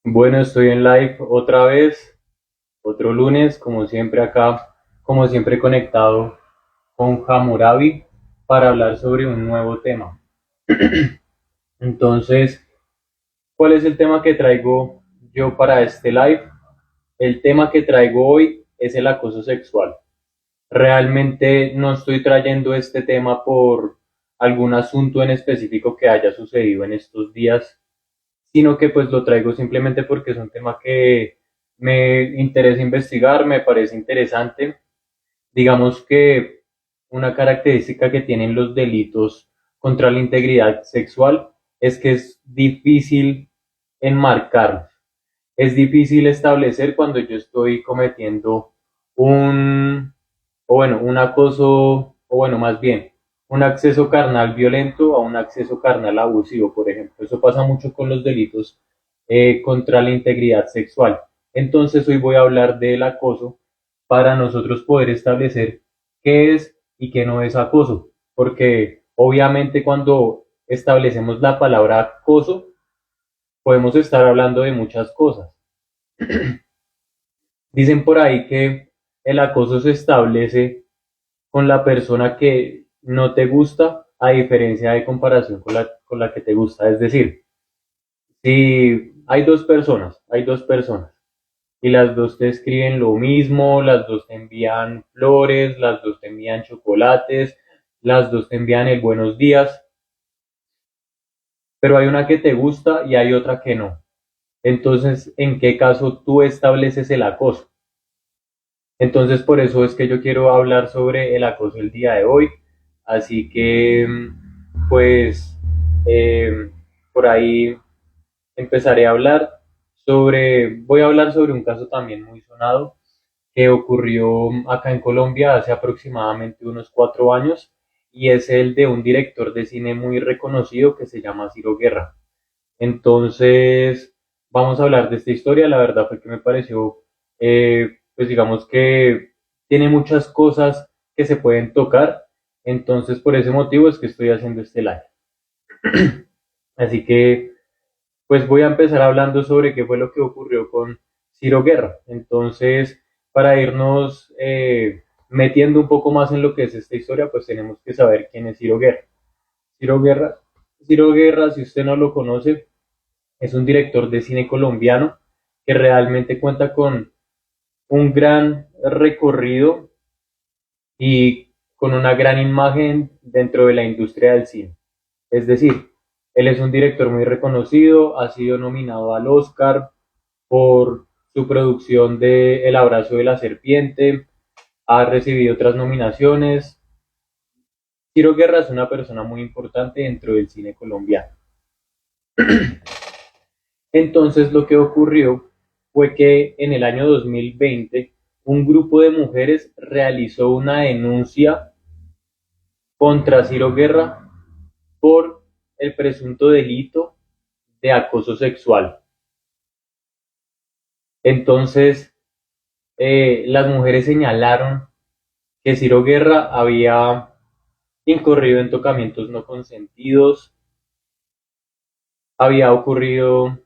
Bueno, estoy en live otra vez, otro lunes, como siempre acá, como siempre conectado con Hammurabi para hablar sobre un nuevo tema. Entonces, ¿cuál es el tema que traigo yo para este live? El tema que traigo hoy es el acoso sexual. Realmente no estoy trayendo este tema por algún asunto en específico que haya sucedido en estos días, sino que pues lo traigo simplemente porque es un tema que me interesa investigar, me parece interesante. Digamos que una característica que tienen los delitos contra la integridad sexual es que es difícil enmarcarlos. Es difícil establecer cuando yo estoy cometiendo un, un acoso, o bueno, más bien, un acceso carnal violento a un acceso carnal abusivo, por ejemplo. Eso pasa mucho con los delitos contra la integridad sexual. Entonces hoy voy a hablar del acoso para nosotros poder establecer qué es y qué no es acoso, porque obviamente cuando establecemos la palabra acoso, podemos estar hablando de muchas cosas. Dicen por ahí que el acoso se establece con la persona que no te gusta a diferencia de comparación con la que te gusta. Es decir, si hay dos personas y las dos te escriben lo mismo, las dos te envían flores, las dos te envían chocolates, las dos te envían el buenos días, pero hay una que te gusta y hay otra que no. Entonces, ¿en qué caso tú estableces el acoso? Entonces, por eso es que yo quiero hablar sobre el acoso el día de hoy. Así que, pues, eh, por ahí empezaré a hablar voy a hablar sobre un caso también muy sonado que ocurrió acá en Colombia hace aproximadamente unos 4 años y es el de un director de cine muy reconocido que se llama Ciro Guerra. Entonces, vamos a hablar de esta historia. La verdad fue que me pareció, pues digamos que tiene muchas cosas que se pueden tocar. Entonces, por ese motivo es que estoy haciendo este live. Así que, pues voy a empezar hablando sobre qué fue lo que ocurrió con Ciro Guerra. Entonces, para irnos metiendo un poco más en lo que es esta historia, pues tenemos que saber quién es Ciro Guerra. Ciro Guerra, Ciro Guerra, si usted no lo conoce, es un director de cine colombiano que realmente cuenta con un gran recorrido y con una gran imagen dentro de la industria del cine. Es decir, él es un director muy reconocido, ha sido nominado al Oscar por su producción de El abrazo de la serpiente, ha recibido otras nominaciones. Ciro Guerra es una persona muy importante dentro del cine colombiano. Entonces lo que ocurrió fue que en el año 2020 un grupo de mujeres realizó una denuncia contra Ciro Guerra por el presunto delito de acoso sexual. Entonces las mujeres señalaron que Ciro Guerra había incurrido en tocamientos no consentidos, había ocurrido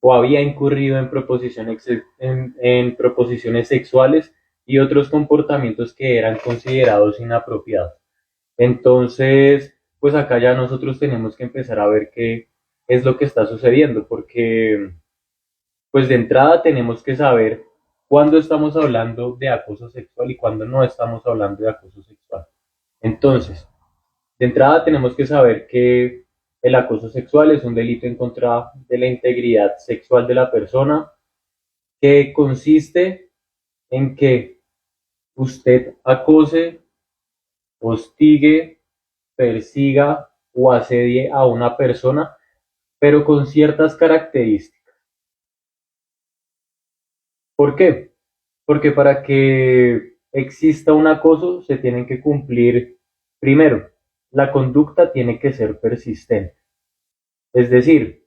o había incurrido en proposiciones sexuales y otros comportamientos que eran considerados inapropiados. Entonces, pues acá ya nosotros tenemos que empezar a ver qué es lo que está sucediendo, porque pues de entrada tenemos que saber cuándo estamos hablando de acoso sexual y cuándo no estamos hablando de acoso sexual. Entonces, de entrada tenemos que saber que el acoso sexual es un delito en contra de la integridad sexual de la persona que consiste en que usted acose, hostigue, persiga o asedie a una persona, pero con ciertas características. ¿Por qué? Porque para que exista un acoso se tienen que cumplir, primero, la conducta tiene que ser persistente. Es decir,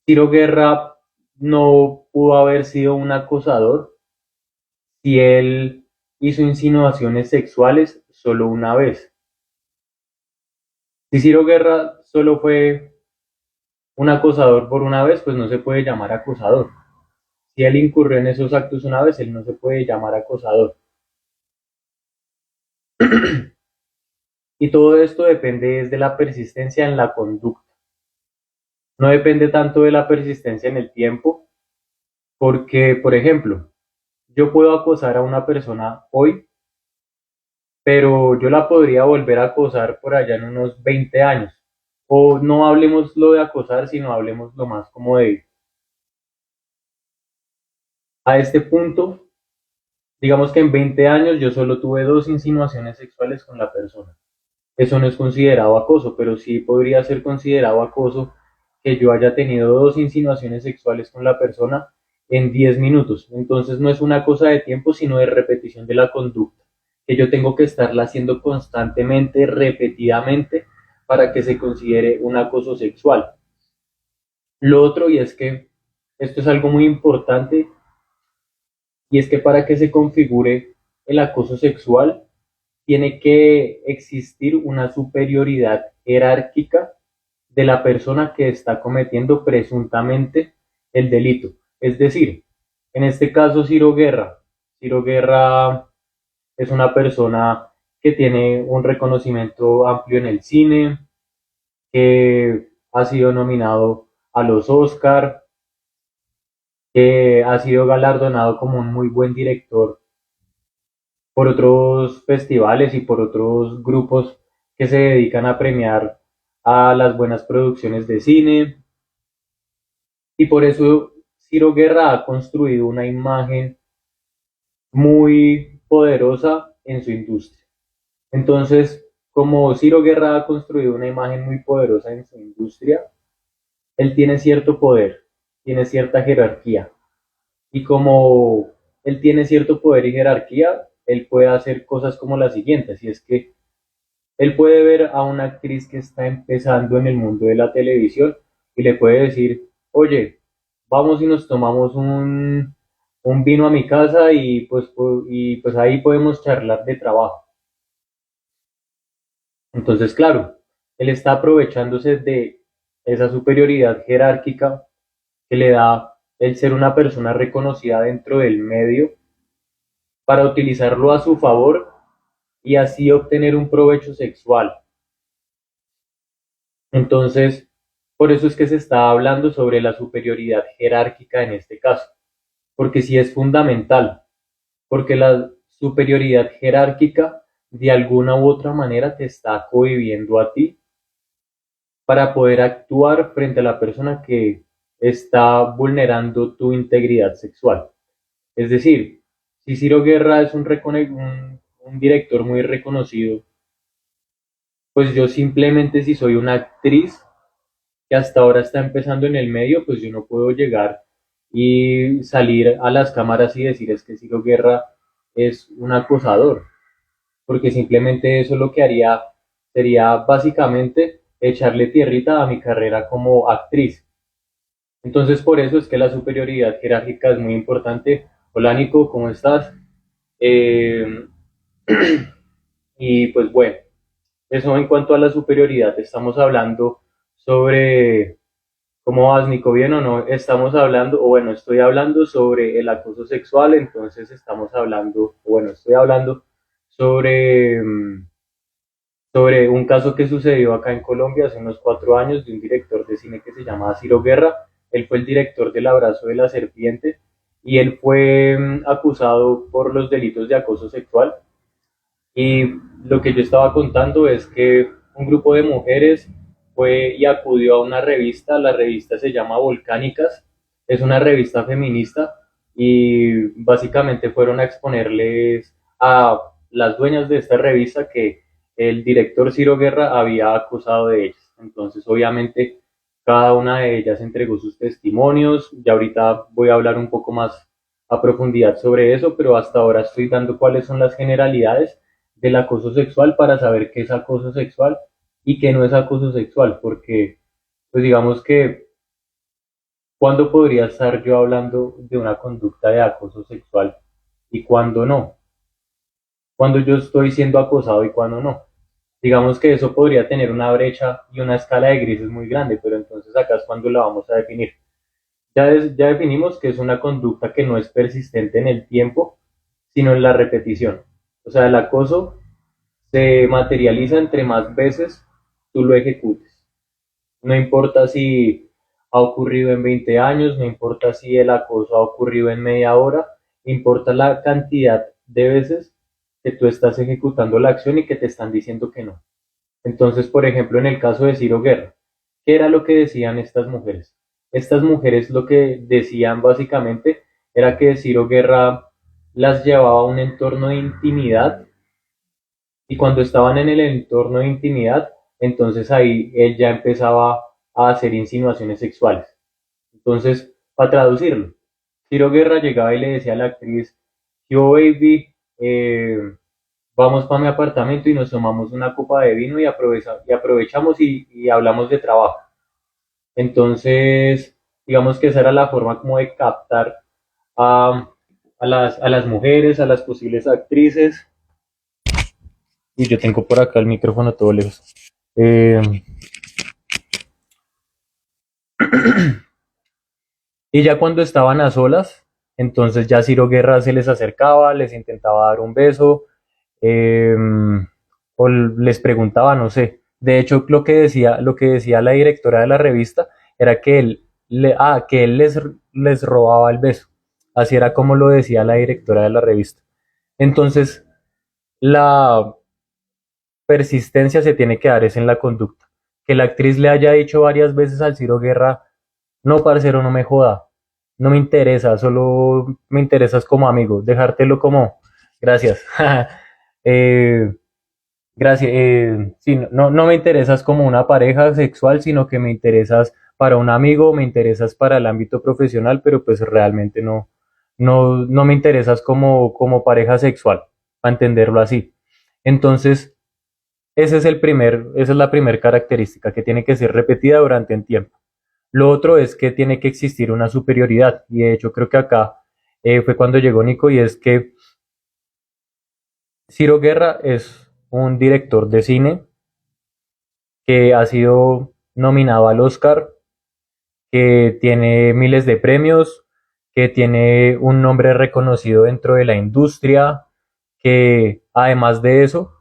Ciro Guerra no pudo haber sido un acosador si él hizo insinuaciones sexuales solo una vez. Si Ciro Guerra solo fue un acosador por una vez, pues no se puede llamar acosador. Si él incurrió en esos actos una vez, él no se puede llamar acosador. Y todo esto depende de la persistencia en la conducta. No depende tanto de la persistencia en el tiempo, porque, por ejemplo, yo puedo acosar a una persona hoy, pero yo la podría volver a acosar por allá en unos 20 años. O no hablemos lo de acosar, sino hablemos lo más como de, a este punto, digamos que en 20 años yo solo tuve dos insinuaciones sexuales con la persona. Eso no es considerado acoso, pero sí podría ser considerado acoso que yo haya tenido dos insinuaciones sexuales con la persona en 10 minutos. Entonces no es una cosa de tiempo, sino de repetición de la conducta, que yo tengo que estarla haciendo constantemente, repetidamente, para que se considere un acoso sexual. Lo otro, y es que esto es algo muy importante, y es que para que se configure el acoso sexual, tiene que existir una superioridad jerárquica de la persona que está cometiendo presuntamente el delito. Es decir, en este caso Ciro Guerra. Ciro Guerra es una persona que tiene un reconocimiento amplio en el cine, que ha sido nominado a los Oscar, que ha sido galardonado como un muy buen director por otros festivales y por otros grupos que se dedican a premiar a las buenas producciones de cine. Y por eso Ciro Guerra ha construido una imagen muy poderosa en su industria. Entonces, como Ciro Guerra ha construido una imagen muy poderosa en su industria, él tiene cierto poder, tiene cierta jerarquía. Y como él tiene cierto poder y jerarquía, él puede hacer cosas como las siguientes, y es que él puede ver a una actriz que está empezando en el mundo de la televisión y le puede decir, oye, vamos y nos tomamos un vino a mi casa y pues ahí podemos charlar de trabajo. Entonces, claro, él está aprovechándose de esa superioridad jerárquica que le da el ser una persona reconocida dentro del medio para utilizarlo a su favor y así obtener un provecho sexual. Entonces, por eso es que se está hablando sobre la superioridad jerárquica en este caso, porque sí es fundamental, porque la superioridad jerárquica de alguna u otra manera te está cohibiendo a ti para poder actuar frente a la persona que está vulnerando tu integridad sexual. Es decir, si Ciro Guerra es un director muy reconocido, pues yo simplemente si soy una actriz que hasta ahora está empezando en el medio, pues yo no puedo llegar y salir a las cámaras y decir es que Ciro Guerra es un acosador, porque simplemente eso lo que haría sería básicamente echarle tierrita a mi carrera como actriz. Entonces por eso es que la superioridad jerárquica es muy importante. Hola Nico, ¿cómo estás? Eh, y pues bueno, eso en cuanto a la superioridad, estamos hablando sobre. ¿Cómo vas, Nico? ¿Bien o no? Estamos hablando, o bueno, estoy hablando sobre el acoso sexual, entonces estamos hablando, o bueno, estoy hablando sobre, sobre un caso que sucedió acá en Colombia hace unos 4 años de un director de cine que se llamaba Ciro Guerra. Él fue el director del Abrazo de la Serpiente y él fue acusado por los delitos de acoso sexual. Y lo que yo estaba contando es que un grupo de mujeres fue y acudió a una revista, la revista se llama Volcánicas, es una revista feminista y básicamente fueron a exponerles a las dueñas de esta revista que el director Ciro Guerra había acusado de ellas. Entonces, obviamente, cada una de ellas entregó sus testimonios. Ya ahorita voy a hablar un poco más a profundidad sobre eso, pero hasta ahora estoy dando cuáles son las generalidades del acoso sexual para saber qué es acoso sexual y qué no es acoso sexual, porque pues digamos que cuándo podría estar yo hablando de una conducta de acoso sexual y cuándo no, cuándo yo estoy siendo acosado y cuándo no. Digamos que eso podría tener una brecha y una escala de grises muy grande, pero entonces acá es cuando la vamos a definir. Ya definimos que es una conducta que no es persistente en el tiempo, sino en la repetición. O sea, el acoso se materializa entre más veces tú lo ejecutes. No importa si ha ocurrido en 20 años, no importa si el acoso ha ocurrido en media hora, importa la cantidad de veces que tú estás ejecutando la acción y que te están diciendo que no. Entonces, por ejemplo, en el caso de Ciro Guerra, ¿qué era lo que decían estas mujeres? Estas mujeres lo que decían básicamente era que Ciro Guerra las llevaba a un entorno de intimidad y cuando estaban en el entorno de intimidad, entonces ahí él ya empezaba a hacer insinuaciones sexuales. Entonces, para traducirlo, Ciro Guerra llegaba y le decía a la actriz, yo baby, vamos para mi apartamento y nos tomamos una copa de vino y aprovechamos y hablamos de trabajo. Entonces, digamos que esa era la forma como de captar a las mujeres, a las posibles actrices. Y yo tengo por acá el micrófono todo lejos. Eh, y ya cuando estaban a solas, entonces ya Ciro Guerra se les acercaba, les intentaba dar un beso, eh, o les preguntaba, no sé. De hecho, lo que decía la directora de la revista era que que él les robaba el beso. Así era como lo decía la directora de la revista. Entonces, la persistencia se tiene que dar es en la conducta. Que la actriz le haya dicho varias veces al Ciro Guerra, no, parcero, no me joda, no me interesa, solo me interesas como amigo, dejártelo como, gracias. eh, Gracias. Sí, no me interesas como una pareja sexual, sino que me interesas para un amigo, me interesas para el ámbito profesional, pero pues realmente no me interesas como pareja sexual, para entenderlo así. Entonces, esa es la primera característica, que tiene que ser repetida durante un tiempo. Lo otro es que tiene que existir una superioridad, y de hecho creo que acá fue cuando llegó Nico, y es que Ciro Guerra es un director de cine que ha sido nominado al Oscar, que tiene miles de premios, que tiene un nombre reconocido dentro de la industria, que además de eso,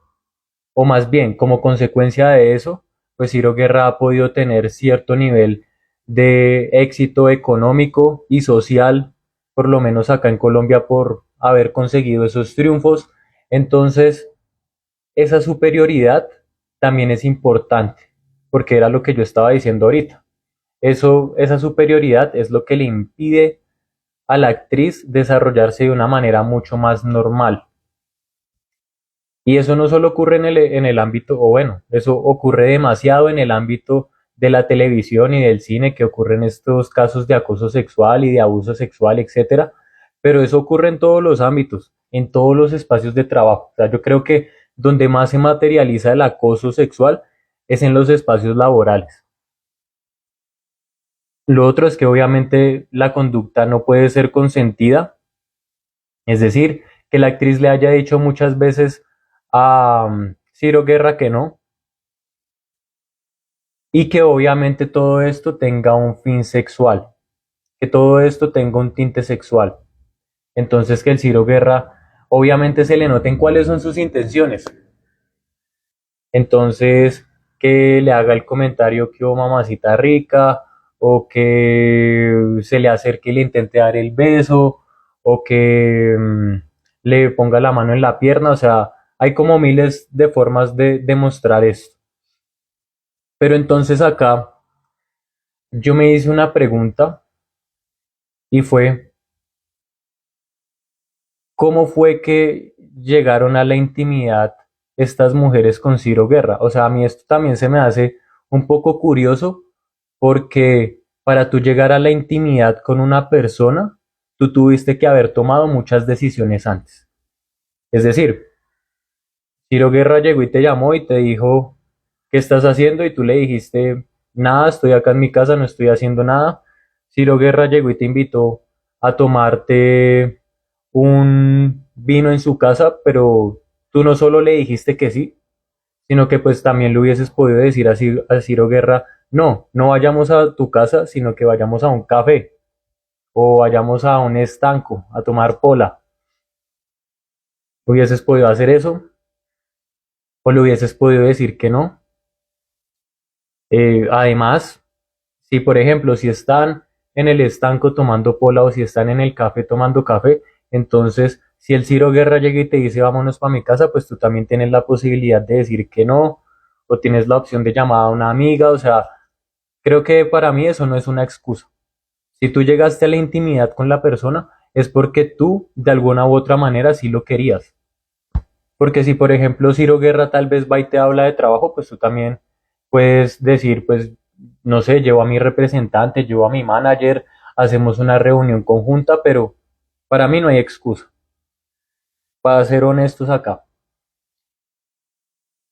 o más bien como consecuencia de eso, pues Ciro Guerra ha podido tener cierto nivel de éxito económico y social, por lo menos acá en Colombia, por haber conseguido esos triunfos. Entonces, esa superioridad también es importante, porque era lo que yo estaba diciendo ahorita. Esa superioridad es lo que le impide a la actriz desarrollarse de una manera mucho más normal. Y eso no solo ocurre en el ámbito, o bueno, eso ocurre demasiado en el ámbito de la televisión y del cine, que ocurren estos casos de acoso sexual y de abuso sexual, etcétera. Pero eso ocurre en todos los ámbitos, en todos los espacios de trabajo. O sea, yo creo que donde más se materializa el acoso sexual es en los espacios laborales. Lo otro es que obviamente la conducta no puede ser consentida, es decir, que la actriz le haya dicho muchas veces a Ciro Guerra que no, y que obviamente todo esto tenga un fin sexual, que todo esto tenga un tinte sexual. Entonces que el Ciro Guerra obviamente se le noten cuáles son sus intenciones. Entonces que le haga el comentario que oh mamacita rica, o que se le acerque y le intente dar el beso, o que le ponga la mano en la pierna. O sea, hay como miles de formas de demostrar esto. Pero entonces acá yo me hice una pregunta, y fue, ¿cómo fue que llegaron a la intimidad estas mujeres con Ciro Guerra? O sea, a mí esto también se me hace un poco curioso, porque para tú llegar a la intimidad con una persona, tú tuviste que haber tomado muchas decisiones antes. Es decir, Ciro Guerra llegó y te llamó y te dijo, ¿qué estás haciendo? Y tú le dijiste, nada, estoy acá en mi casa, no estoy haciendo nada. Ciro Guerra llegó y te invitó a tomarte un vino en su casa, pero tú no solo le dijiste que sí, sino que pues también le hubieses podido decir a Ciro Guerra, no, no vayamos a tu casa, sino que vayamos a un café o vayamos a un estanco a tomar pola. Hubieses podido hacer eso o le hubieses podido decir que no. Además, si por ejemplo, si están en el estanco tomando pola o si están en el café tomando café, entonces si el Ciro Guerra llega y te dice vámonos para mi casa, pues tú también tienes la posibilidad de decir que no, o tienes la opción de llamar a una amiga, o sea, creo que para mí eso no es una excusa. Si tú llegaste a la intimidad con la persona, es porque tú de alguna u otra manera sí lo querías. Porque si, por ejemplo, Ciro Guerra tal vez va y te habla de trabajo, pues tú también puedes decir, pues, no sé, llevo a mi representante, llevo a mi manager, hacemos una reunión conjunta, pero para mí no hay excusa. Para ser honestos acá,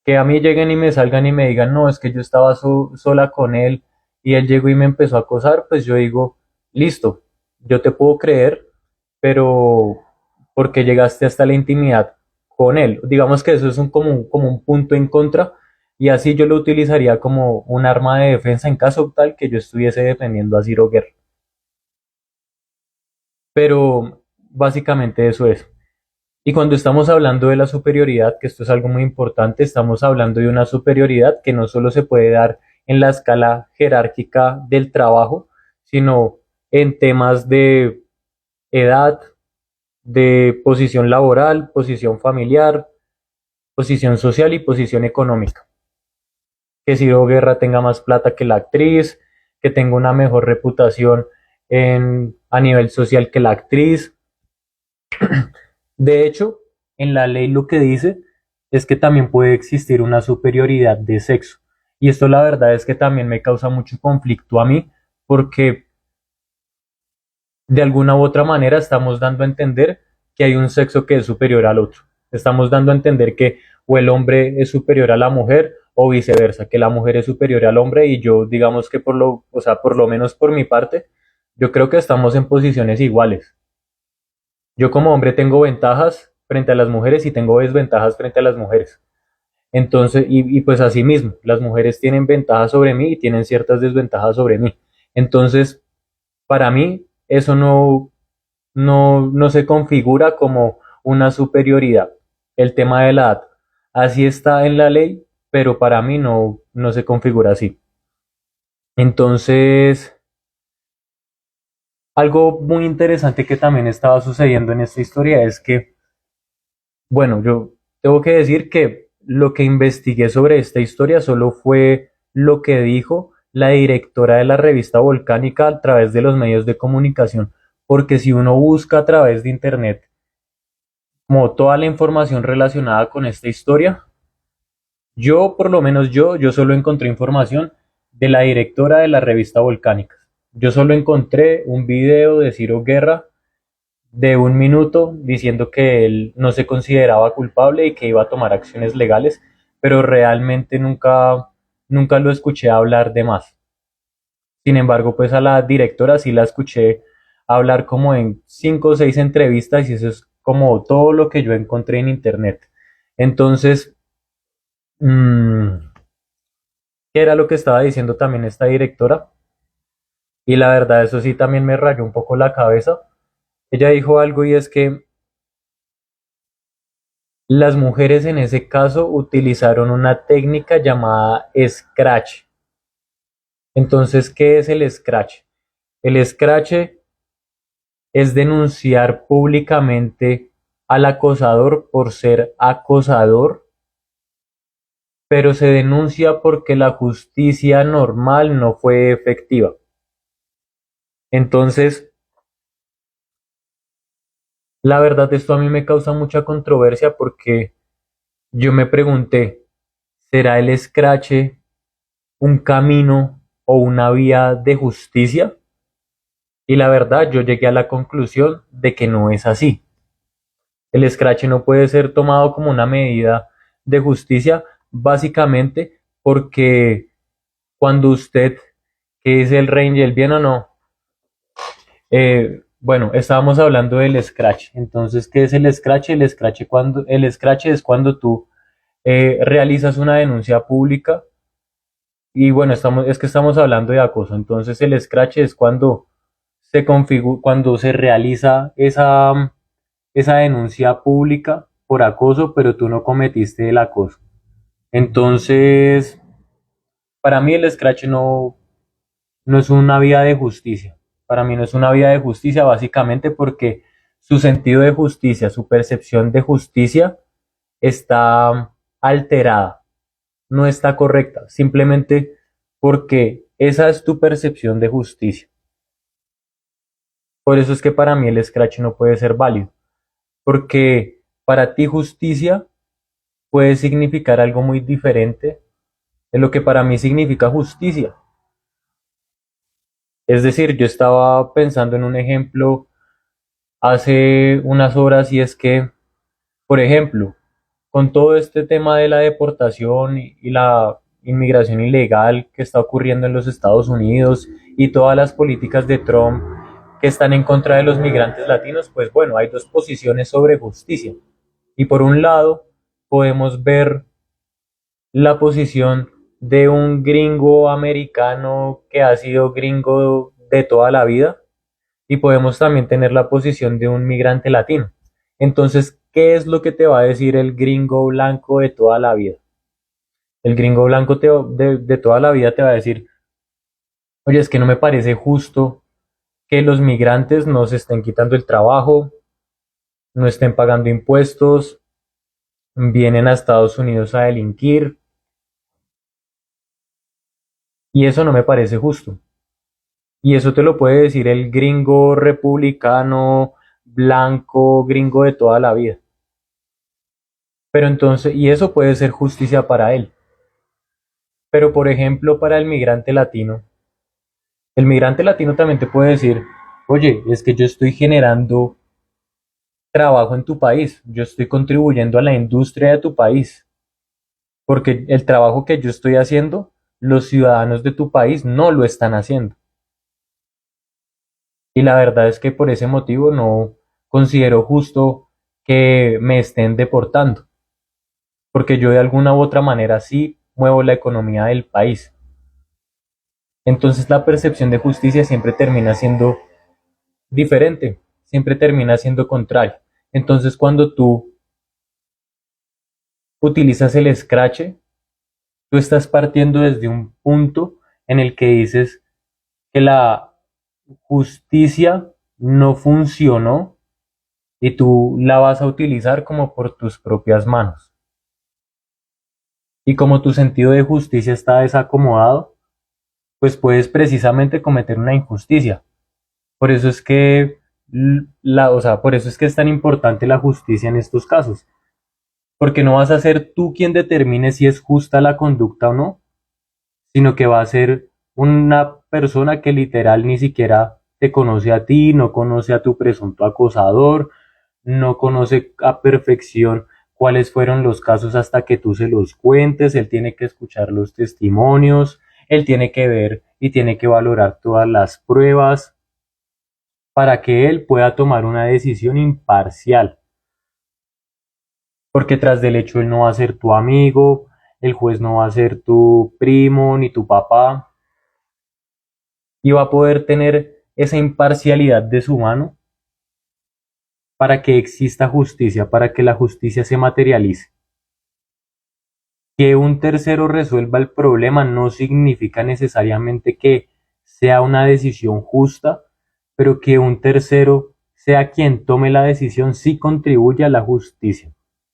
que a mí lleguen y me salgan y me digan, no, es que yo estaba sola con él y él llegó y me empezó a acosar, pues yo digo, listo, yo te puedo creer, pero porque llegaste hasta la intimidad con él. Digamos que eso es como un punto en contra y así yo lo utilizaría como un arma de defensa en caso tal que yo estuviese defendiendo a Ciro Guerra. Pero básicamente eso es. Y cuando estamos hablando de la superioridad, que esto es algo muy importante, estamos hablando de una superioridad que no solo se puede dar en la escala jerárquica del trabajo, sino en temas de edad, de posición laboral, posición familiar, posición social y posición económica. Que Ciro Guerra tenga más plata que la actriz, que tenga una mejor reputación a nivel social que la actriz. De hecho, en la ley lo que dice es que también puede existir una superioridad de sexo. Y esto la verdad es que también me causa mucho conflicto a mí, porque de alguna u otra manera estamos dando a entender que hay un sexo que es superior al otro. Estamos dando a entender que o el hombre es superior a la mujer o viceversa, que la mujer es superior al hombre y yo digamos que o sea, por lo menos por mi parte, yo creo que estamos en posiciones iguales. Yo como hombre tengo ventajas frente a las mujeres y tengo desventajas frente a las mujeres. Entonces, y pues así mismo, las mujeres tienen ventajas sobre mí y tienen ciertas desventajas sobre mí. Entonces, para mí, eso no se configura como una superioridad. El tema de la edad. Así está en la ley, pero para mí no se configura así. Entonces, algo muy interesante que también estaba sucediendo en esta historia es que, bueno, yo tengo que decir que lo que investigué sobre esta historia solo fue lo que dijo la directora de la revista Volcánica a través de los medios de comunicación, porque si uno busca a través de internet como toda la información relacionada con esta historia, yo por lo menos yo solo encontré información de la directora de la revista Volcánica. Yo solo encontré un video de Ciro Guerra de 1 minuto diciendo que él no se consideraba culpable y que iba a tomar acciones legales, pero realmente nunca lo escuché hablar de más. Sin embargo, pues a la directora sí la escuché hablar como en 5 o 6 entrevistas y eso es como todo lo que yo encontré en internet. Entonces, mmm, ¿qué era lo que estaba diciendo también esta directora? Y la verdad, eso sí también me rayó un poco la cabeza. Ella dijo algo y es que las mujeres en ese caso utilizaron una técnica llamada scratch. Entonces, ¿qué es el scratch? El scratch es denunciar públicamente al acosador por ser acosador, pero se denuncia porque la justicia normal no fue efectiva. Entonces, la verdad, esto a mí me causa mucha controversia porque yo me pregunté, ¿será el scratch un camino o una vía de justicia? Y la verdad, yo llegué a la conclusión de que no es así. El scratch no puede ser tomado como una medida de justicia, básicamente porque cuando usted, que es el rey y el bien o no, bueno, estábamos hablando del scratch. Entonces, ¿qué es el scratch? El scratch es cuando tú realizas una denuncia pública y bueno, es que estamos hablando de acoso. Entonces el scratch es cuando cuando se realiza esa denuncia pública por acoso, pero tú no cometiste el acoso. Entonces, para mí el scratch no es una vía de justicia. Para mí no es una vía de justicia básicamente porque su sentido de justicia, su percepción de justicia está alterada, no está correcta, simplemente porque esa es tu percepción de justicia. Por eso es que para mí el scratch no puede ser válido, porque para ti justicia puede significar algo muy diferente de lo que para mí significa justicia. Es decir, yo estaba pensando en un ejemplo hace unas horas y es que, por ejemplo, con todo este tema de la deportación y la inmigración ilegal que está ocurriendo en los Estados Unidos y todas las políticas de Trump que están en contra de los migrantes latinos, pues bueno, hay dos posiciones sobre justicia. Y por un lado, podemos ver la posición de un gringo americano que ha sido gringo de toda la vida y podemos también tener la posición de un migrante latino. Entonces, ¿qué es lo que te va a decir el gringo blanco de toda la vida? El gringo blanco de toda la vida te va a decir, oye, es que no me parece justo que los migrantes nos estén quitando el trabajo, no estén pagando impuestos, vienen a Estados Unidos a delinquir, y eso no me parece justo. Y eso te lo puede decir el gringo republicano, blanco, gringo de toda la vida. Pero entonces, y eso puede ser justicia para él. Pero por ejemplo, para el migrante latino también te puede decir, oye, es que yo estoy generando trabajo en tu país, yo estoy contribuyendo a la industria de tu país, porque el trabajo que yo estoy haciendo, los ciudadanos de tu país no lo están haciendo. Y la verdad es que por ese motivo no considero justo que me estén deportando, porque yo de alguna u otra manera sí muevo la economía del país. Entonces la percepción de justicia siempre termina siendo diferente, siempre termina siendo contraria. Entonces cuando tú utilizas el scratch, tú estás partiendo desde un punto en el que dices que la justicia no funcionó y tú la vas a utilizar como por tus propias manos. Y como tu sentido de justicia está desacomodado, pues puedes precisamente cometer una injusticia. Por eso es que o sea, por eso es que es tan importante la justicia en estos casos, porque no vas a ser tú quien determine si es justa la conducta o no, sino que va a ser una persona que literal ni siquiera te conoce a ti, no conoce a tu presunto acosador, no conoce a perfección cuáles fueron los casos hasta que tú se los cuentes, él tiene que escuchar los testimonios, él tiene que ver y tiene que valorar todas las pruebas para que él pueda tomar una decisión imparcial. Porque tras del hecho él no va a ser tu amigo, el juez no va a ser tu primo ni tu papá, y va a poder tener esa imparcialidad de su mano para que exista justicia, para que la justicia se materialice. Que un tercero resuelva el problema no significa necesariamente que sea una decisión justa, pero que un tercero sea quien tome la decisión sí contribuye a la justicia,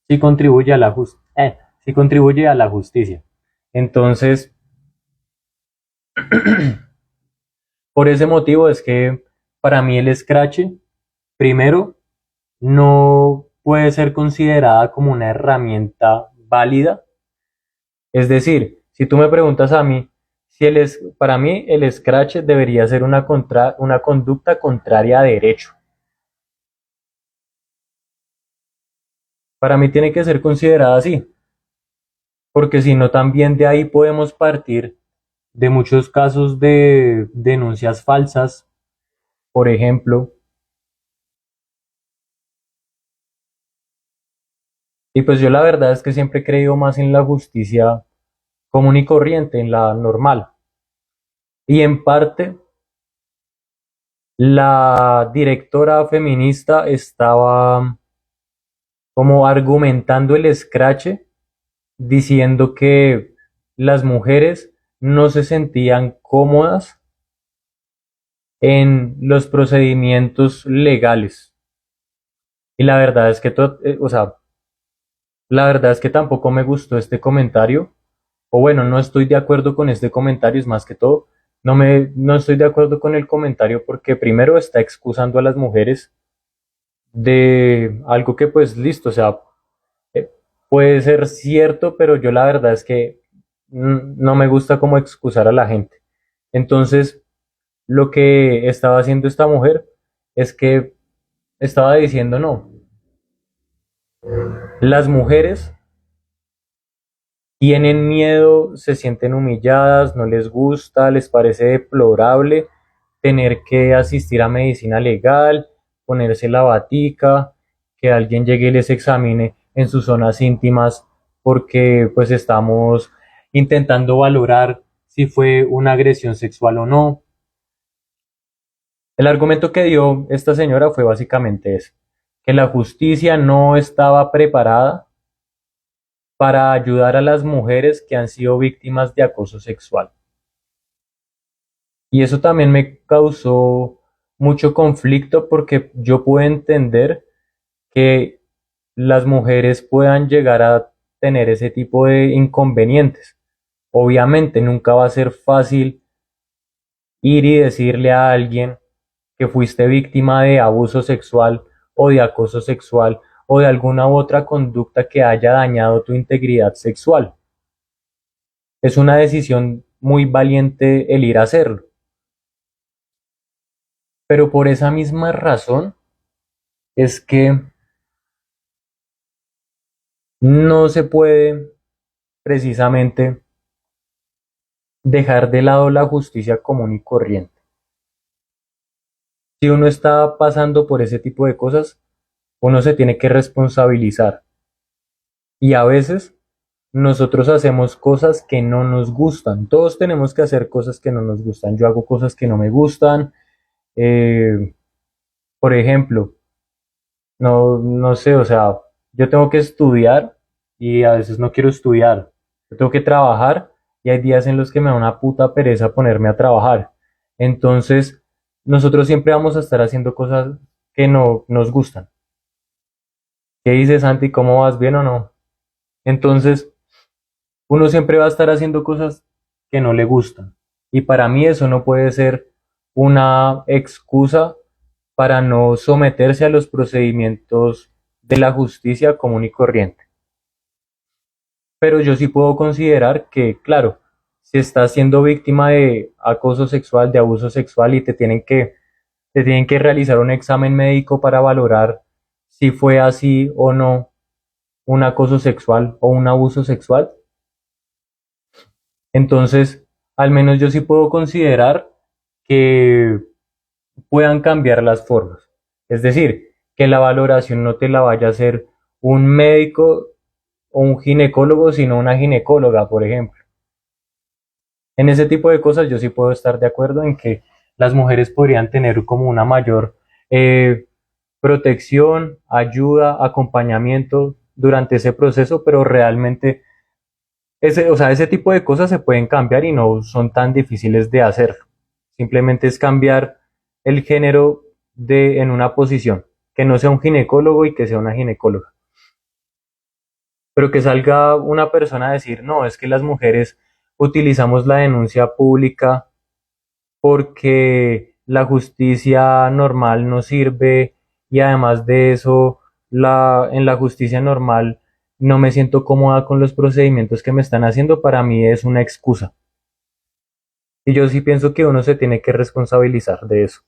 sí contribuye a sí contribuye a la justicia. Entonces, por ese motivo es que para mí el scratch, primero, no puede ser considerada como una herramienta válida. Es decir, si tú me preguntas a mí, si para mí el scratch debería ser una conducta contraria a derecho. Para mí tiene que ser considerada así, porque si no también de ahí podemos partir de muchos casos de denuncias falsas, por ejemplo, Y pues yo la verdad es que siempre he creído más en la justicia común y corriente, en la normal. Y en parte, la directora feminista estaba como argumentando el escrache, diciendo que las mujeres no se sentían cómodas en los procedimientos legales. Y la verdad es que, o sea, la verdad es que tampoco me gustó este comentario, o bueno, no estoy de acuerdo con este comentario, es más que todo, no estoy de acuerdo con el comentario porque primero está excusando a las mujeres de algo que pues listo, o sea, eh, puede ser cierto, pero yo la verdad es que no me gusta como excusar a la gente. Entonces, lo que estaba haciendo esta mujer es que estaba diciendo no, las mujeres tienen miedo, se sienten humilladas, no les gusta, les parece deplorable tener que asistir a medicina legal, ponerse la batica, que alguien llegue y les examine en sus zonas íntimas porque pues estamos intentando valorar si fue una agresión sexual o no. El argumento que dio esta señora fue básicamente eso, que la justicia no estaba preparada para ayudar a las mujeres que han sido víctimas de acoso sexual. Y eso también me causó mucho conflicto porque yo puedo entender que las mujeres puedan llegar a tener ese tipo de inconvenientes. Obviamente nunca va a ser fácil ir y decirle a alguien que fuiste víctima de abuso sexual o de acoso sexual o de alguna otra conducta que haya dañado tu integridad sexual. Es una decisión muy valiente el ir a hacerlo. Pero por esa misma razón es que no se puede precisamente dejar de lado la justicia común y corriente. Si uno está pasando por ese tipo de cosas, uno se tiene que responsabilizar. Y a veces nosotros hacemos cosas que no nos gustan. Todos tenemos que hacer cosas que no nos gustan. Yo hago cosas que no me gustan. Eh, por ejemplo, no sé, o sea, yo tengo que estudiar y a veces no quiero estudiar. Yo tengo que trabajar y hay días en los que me da una puta pereza ponerme a trabajar. Entonces, nosotros siempre vamos a estar haciendo cosas que no nos gustan. ¿Qué dices, Santi? ¿Cómo vas? ¿Bien o no? Entonces, uno siempre va a estar haciendo cosas que no le gustan. Y para mí eso no puede ser una excusa para no someterse a los procedimientos de la justicia común y corriente. Pero yo sí puedo considerar que, claro, si estás siendo víctima de acoso sexual, de abuso sexual y te tienen que realizar un examen médico para valorar si fue así o no un acoso sexual o un abuso sexual, entonces al menos yo sí puedo considerar que puedan cambiar las formas. Es decir, que la valoración no te la vaya a hacer un médico o un ginecólogo, sino una ginecóloga, por ejemplo. En ese tipo de cosas yo sí puedo estar de acuerdo en que las mujeres podrían tener como una mayor eh, protección, ayuda, acompañamiento durante ese proceso, pero realmente o sea, ese tipo de cosas se pueden cambiar y no son tan difíciles de hacer. Simplemente es cambiar el género en una posición, que no sea un ginecólogo y que sea una ginecóloga. Pero que salga una persona a decir, no, es que las mujeres utilizamos la denuncia pública porque la justicia normal no sirve y además de eso, en la justicia normal no me siento cómoda con los procedimientos que me están haciendo, para mí es una excusa. Y yo sí pienso que uno se tiene que responsabilizar de eso.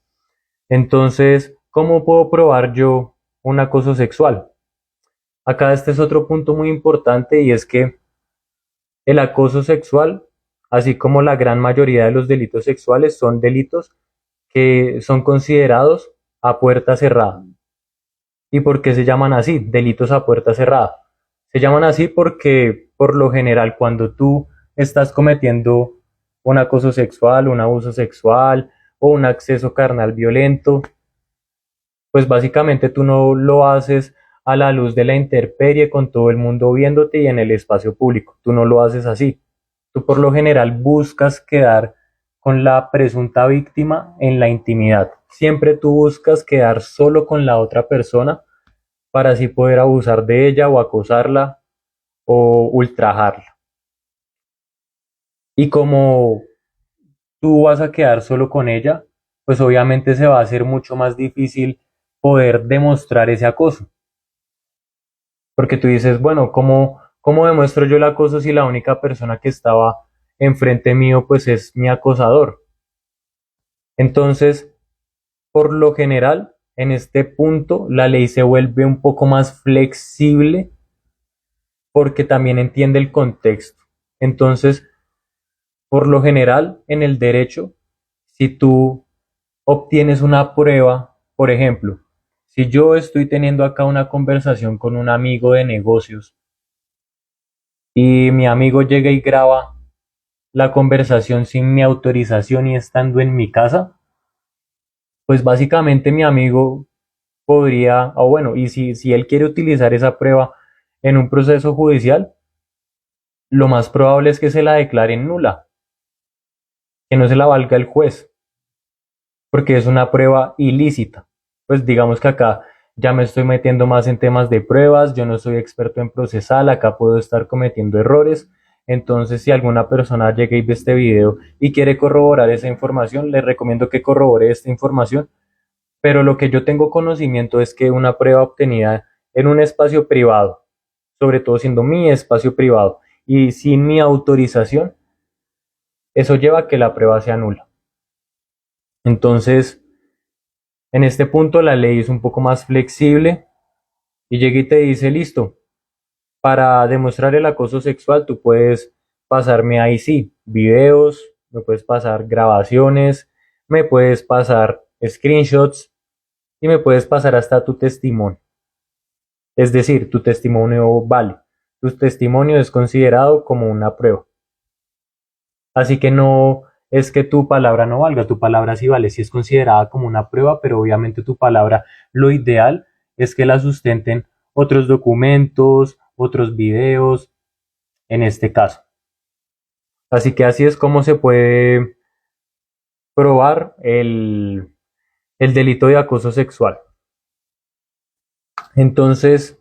Entonces, ¿cómo puedo probar yo un acoso sexual? Acá este es otro punto muy importante y es que el acoso sexual, así como la gran mayoría de los delitos sexuales, son delitos que son considerados a puerta cerrada. ¿Y por qué se llaman así? Delitos a puerta cerrada. Se llaman así porque por lo general cuando tú estás cometiendo un acoso sexual, un abuso sexual o un acceso carnal violento, pues básicamente tú no lo haces a la luz de la intemperie con todo el mundo viéndote y en el espacio público. Tú no lo haces así. Tú por lo general buscas quedar con la presunta víctima en la intimidad. Siempre tú buscas quedar solo con la otra persona para así poder abusar de ella o acosarla o ultrajarla. Y como tú vas a quedar solo con ella, pues obviamente se va a hacer mucho más difícil poder demostrar ese acoso. Porque tú dices, bueno, ¿cómo demuestro yo el acoso si la única persona que estaba enfrente mío pues es mi acosador? Entonces, por lo general, en este punto, la ley se vuelve un poco más flexible porque también entiende el contexto. Entonces, por lo general, en el derecho, si tú obtienes una prueba, por ejemplo, si yo estoy teniendo acá una conversación con un amigo de negocios y mi amigo llega y graba la conversación sin mi autorización y estando en mi casa, pues básicamente mi amigo podría, o bueno, y si él quiere utilizar esa prueba en un proceso judicial, lo más probable es que se la declaren nula, que no se la valga el juez, porque es una prueba ilícita. Pues digamos que acá ya me estoy metiendo más en temas de pruebas, yo no soy experto en procesal, acá puedo estar cometiendo errores. Entonces, si alguna persona llega y ve este video y quiere corroborar esa información, le recomiendo que corrobore esta información. Pero lo que yo tengo conocimiento es que una prueba obtenida en un espacio privado, sobre todo siendo mi espacio privado y sin mi autorización, eso lleva a que la prueba sea nula. Entonces, en este punto la ley es un poco más flexible y llega y te dice, listo, para demostrar el acoso sexual tú puedes pasarme ahí sí, videos, me puedes pasar grabaciones, me puedes pasar screenshots y me puedes pasar hasta tu testimonio. Es decir, tu testimonio vale. Tu testimonio es considerado como una prueba. Así que no es que tu palabra no valga, tu palabra sí vale, sí es considerada como una prueba, pero obviamente tu palabra, lo ideal es que la sustenten otros documentos, otros videos, en este caso. Así que así es como se puede probar el delito de acoso sexual. Entonces,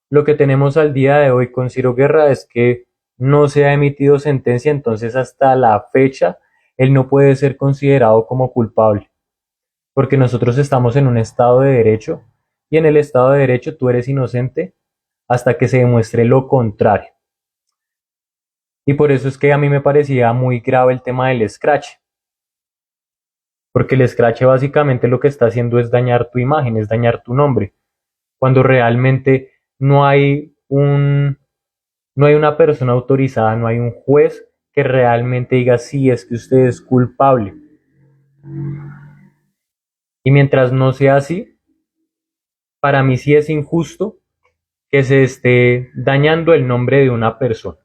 lo que tenemos al día de hoy con Ciro Guerra es que no se ha emitido sentencia, entonces hasta la fecha él no puede ser considerado como culpable, porque nosotros estamos en un estado de derecho y en el estado de derecho tú eres inocente hasta que se demuestre lo contrario. Y por eso es que a mí me parecía muy grave el tema del scratch, porque el scratch básicamente lo que está haciendo es dañar tu imagen, es dañar tu nombre, cuando realmente no hay no hay una persona autorizada, no hay un juez que realmente diga sí, es que usted es culpable. Y mientras no sea así, para mí sí es injusto que se esté dañando el nombre de una persona.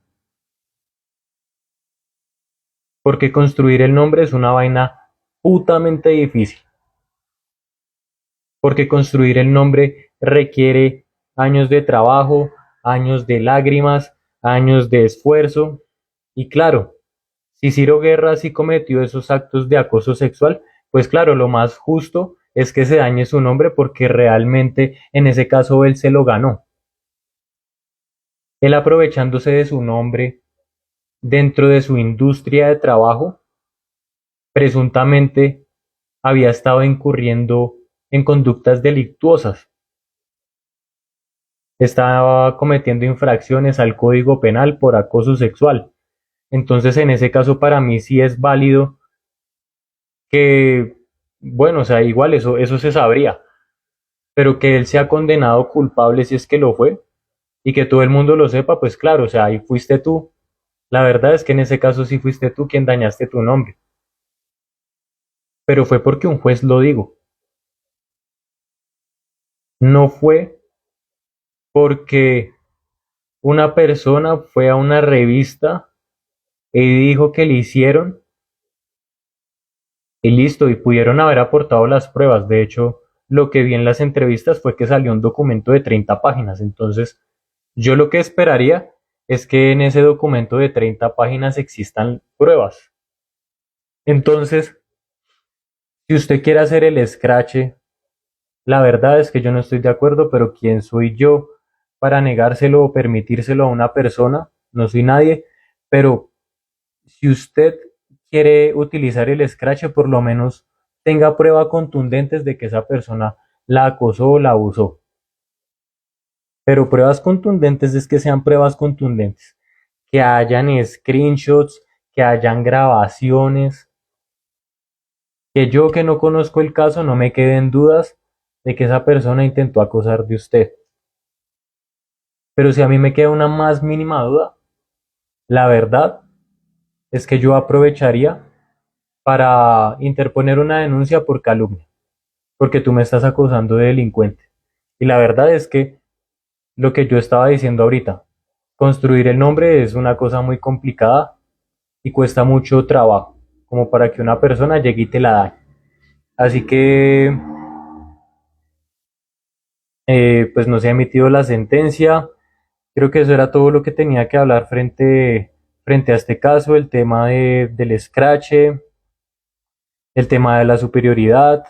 Porque construir el nombre es una vaina putamente difícil. Porque construir el nombre requiere años de trabajo, años de lágrimas, años de esfuerzo. Y claro, si Ciro Guerra sí cometió esos actos de acoso sexual, pues claro, lo más justo es que se dañe su nombre porque realmente en ese caso él se lo ganó. Él aprovechándose de su nombre dentro de su industria de trabajo, presuntamente había estado incurriendo en conductas delictuosas. Estaba cometiendo infracciones al Código Penal por acoso sexual. Entonces, en ese caso, para mí sí es válido que, bueno, o sea, igual eso se sabría, pero que él sea condenado culpable si es que lo fue y que todo el mundo lo sepa, pues claro, o sea, ahí fuiste tú. La verdad es que en ese caso sí fuiste tú quien dañaste tu nombre, pero fue porque un juez lo dijo. No fue porque una persona fue a una revista y dijo que le hicieron y listo, y pudieron haber aportado las pruebas. De hecho, lo que vi en las entrevistas fue que salió un documento de 30 páginas. Entonces, yo lo que esperaría es que en ese documento de 30 páginas existan pruebas. Entonces, si usted quiere hacer el escrache, la verdad es que yo no estoy de acuerdo, pero ¿quién soy yo para negárselo o permitírselo a una persona? No soy nadie, pero si usted quiere utilizar el escrache, por lo menos tenga pruebas contundentes de que esa persona la acosó o la abusó. Pero pruebas contundentes es que sean pruebas contundentes, que hayan screenshots, que hayan grabaciones, que yo que no conozco el caso no me quede en dudas de que esa persona intentó acosar de usted. Pero si a mí me queda una más mínima duda, la verdad es que yo aprovecharía para interponer una denuncia por calumnia, porque tú me estás acusando de delincuente. Y la verdad es que lo que yo estaba diciendo ahorita, construir el nombre es una cosa muy complicada y cuesta mucho trabajo, como para que una persona llegue y te la dañe. Así que, pues no se ha emitido la sentencia. Creo que eso era todo lo que tenía que hablar frente a este caso, el tema del escrache, el tema de la superioridad,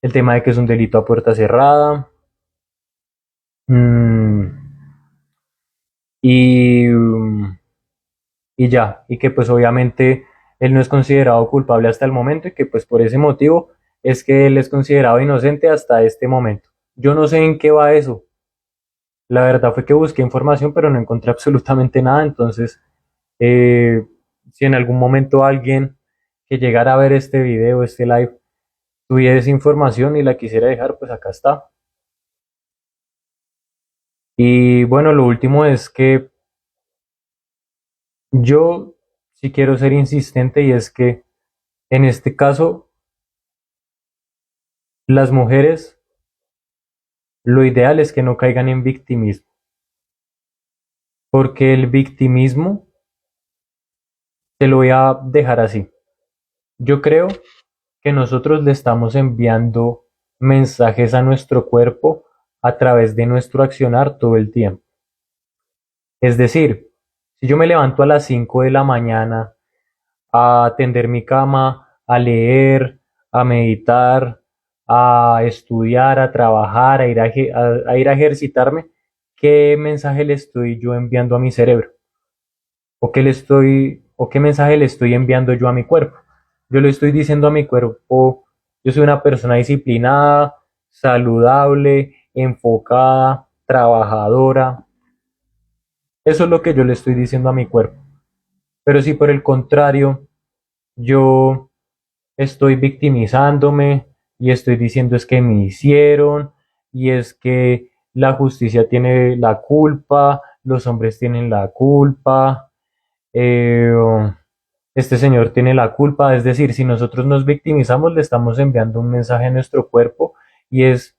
el tema de que es un delito a puerta cerrada. mm, y, y ya, y que pues obviamente él no es considerado culpable hasta el momento y que pues por ese motivo es que él es considerado inocente hasta este momento. Yo no sé en qué va eso. La verdad fue que busqué información pero no encontré absolutamente nada, entonces eh, si en algún momento alguien que llegara a ver este video, este live, tuviera esa información y la quisiera dejar, pues acá está. Y bueno, lo último es que yo sí quiero ser insistente y es que en este caso las mujeres lo ideal es que no caigan en victimismo, porque el victimismo, te lo voy a dejar así. Yo creo que nosotros le estamos enviando mensajes a nuestro cuerpo a través de nuestro accionar todo el tiempo. Es decir, si yo me levanto a las 5 de la mañana a tender mi cama, a leer, a meditar, a estudiar, a trabajar, a ir a ejercitarme, ¿qué mensaje le estoy yo enviando a mi cerebro? ¿O qué mensaje le estoy enviando yo a mi cuerpo? Yo le estoy diciendo a mi cuerpo, yo soy una persona disciplinada, saludable, enfocada, trabajadora. Eso es lo que yo le estoy diciendo a mi cuerpo. Pero si por el contrario yo estoy victimizándome y estoy diciendo es que me hicieron y es que la justicia tiene la culpa, los hombres tienen la culpa, eh, este señor tiene la culpa, es decir, si nosotros nos victimizamos le estamos enviando un mensaje a nuestro cuerpo y es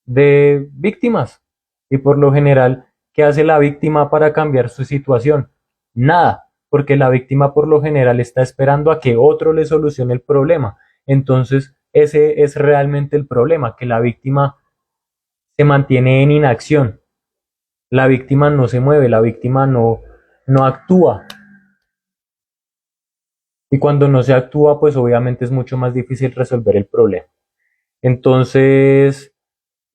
de víctimas. Y por lo general, ¿qué hace la víctima para cambiar su situación? Nada, porque la víctima por lo general está esperando a que otro le solucione el problema. Entonces, ese es realmente el problema, que la víctima se mantiene en inacción. La víctima no se mueve, la víctima no actúa. Y cuando no se actúa, pues obviamente es mucho más difícil resolver el problema. Entonces,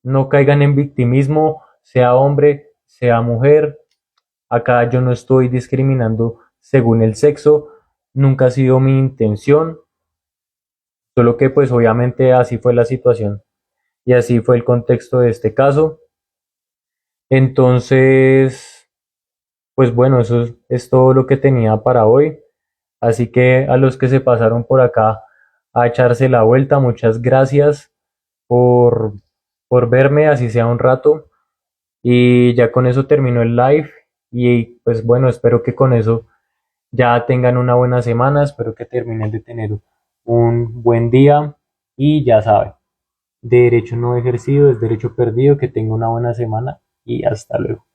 no caigan en victimismo, sea hombre, sea mujer. Acá yo no estoy discriminando según el sexo, nunca ha sido mi intención, solo que pues obviamente así fue la situación y así fue el contexto de este caso. Entonces, pues bueno, eso es todo lo que tenía para hoy. Así que a los que se pasaron por acá a echarse la vuelta, muchas gracias por, por verme, así sea un rato. Y ya con eso terminó el live. Y pues bueno, espero que con eso ya tengan una buena semana, espero que terminen de tener un buen día. Y ya saben, derecho no ejercido es derecho perdido, que tenga una buena semana y hasta luego.